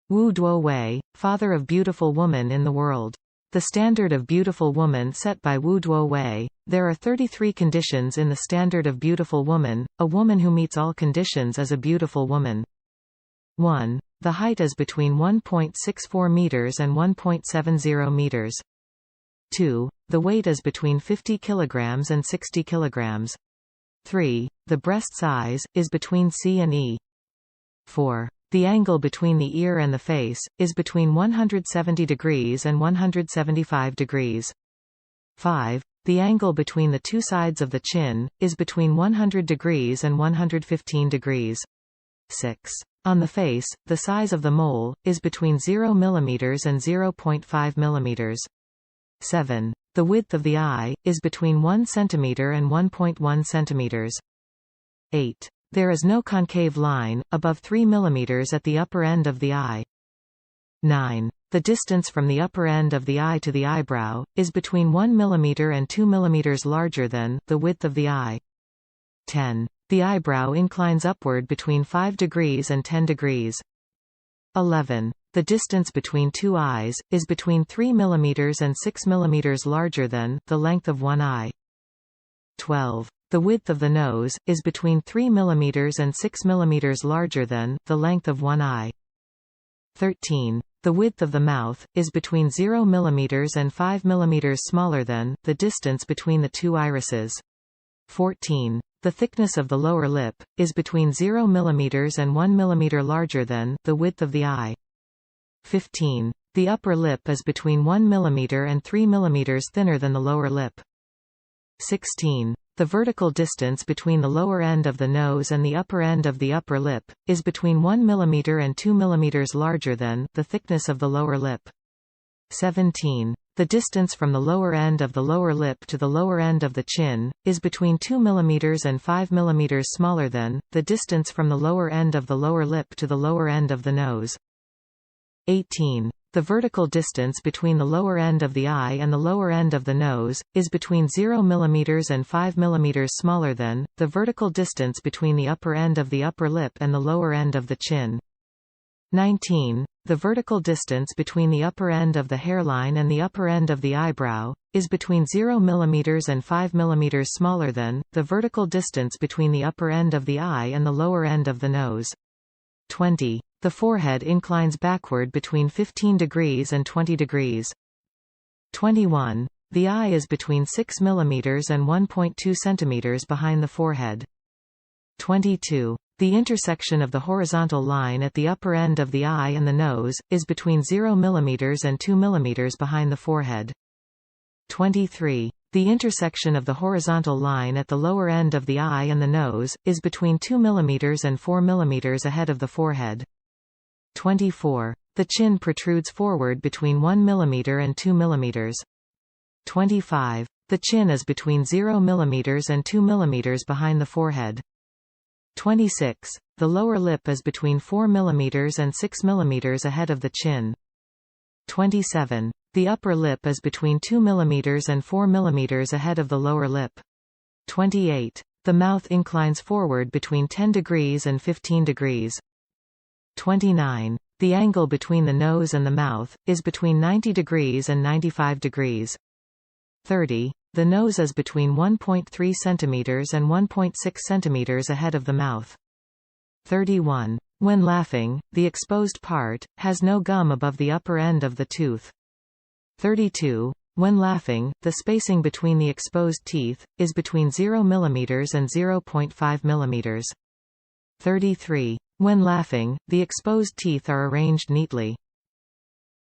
Wu Duowei, father of beautiful woman in the world. The standard of beautiful woman set by Wu Duowei. There are 33 conditions in the standard of beautiful woman. A woman who meets all conditions is a beautiful woman. 1. The height is between 1.64 meters and 1.70 meters. 2. The weight is between 50 kilograms and 60 kilograms. 3. The breast size is between C and E. 4. The angle between the ear and the face is between 170 degrees and 175 degrees. 5. The angle between the two sides of the chin is between 100 degrees and 115 degrees. 6. On the face, the size of the mole is between 0 mm and 0.5 mm. 7. The width of the eye is between 1 cm and 1.1 cm. 8. There is no concave line above 3 mm at the upper end of the eye. 9. The distance from the upper end of the eye to the eyebrow is between 1 mm and 2 mm larger than the width of the eye. 10. The eyebrow inclines upward between 5 degrees and 10 degrees. 11. The distance between two eyes is between 3 mm and 6 mm larger than the length of one eye. 12. The width of the nose is between 3 mm and 6 mm larger than the length of one eye. 13. The width of the mouth is between 0 mm and 5 mm smaller than the distance between the two irises. 14. The thickness of the lower lip is between 0 mm and 1 mm larger than the width of the eye. 15. The upper lip is between 1 mm and 3 mm thinner than the lower lip. 16. The vertical distance between the lower end of the nose and the upper end of the upper lip is between 1 mm and 2 mm larger than the thickness of the lower lip. 17. The distance from the lower end of the lower lip to the lower end of the chin is between 2 mm and 5 mm smaller than the distance from the lower end of the lower lip to the lower end of the nose. 18. The vertical distance between the lower end of the eye and the lower end of the nose is between 0 mm and 5 mm smaller than the vertical distance between the upper end of the upper lip and the lower end of the chin. 19. The vertical distance between the upper end of the hairline and the upper end of the eyebrow is between 0 mm and 5 mm smaller than the vertical distance between the upper end of the eye and the lower end of the nose. 20. The forehead inclines backward between 15 degrees and 20 degrees. 21. The eye is between 6 mm and 1.2 cm behind the forehead. 22. The intersection of the horizontal line at the upper end of the eye and the nose is between 0 mm and 2 mm behind the forehead. 23. The intersection of the horizontal line at the lower end of the eye and the nose is between 2 mm and 4 mm ahead of the forehead. 24. The chin protrudes forward between 1 mm and 2 mm. 25. The chin is between 0 mm and 2 mm behind the forehead. 26. The lower lip is between 4 mm and 6 mm ahead of the chin. 27. The upper lip is between 2 mm and 4 mm ahead of the lower lip. 28. The mouth inclines forward between 10 degrees and 15 degrees. 29. The angle between the nose and the mouth is between 90 degrees and 95 degrees. 30. The nose is between 1.3 cm and 1.6 cm ahead of the mouth. 31. When laughing, the exposed part has no gum above the upper end of the tooth. 32. When laughing, the spacing between the exposed teeth is between 0 mm and 0.5 mm. 33. When laughing, the exposed teeth are arranged neatly.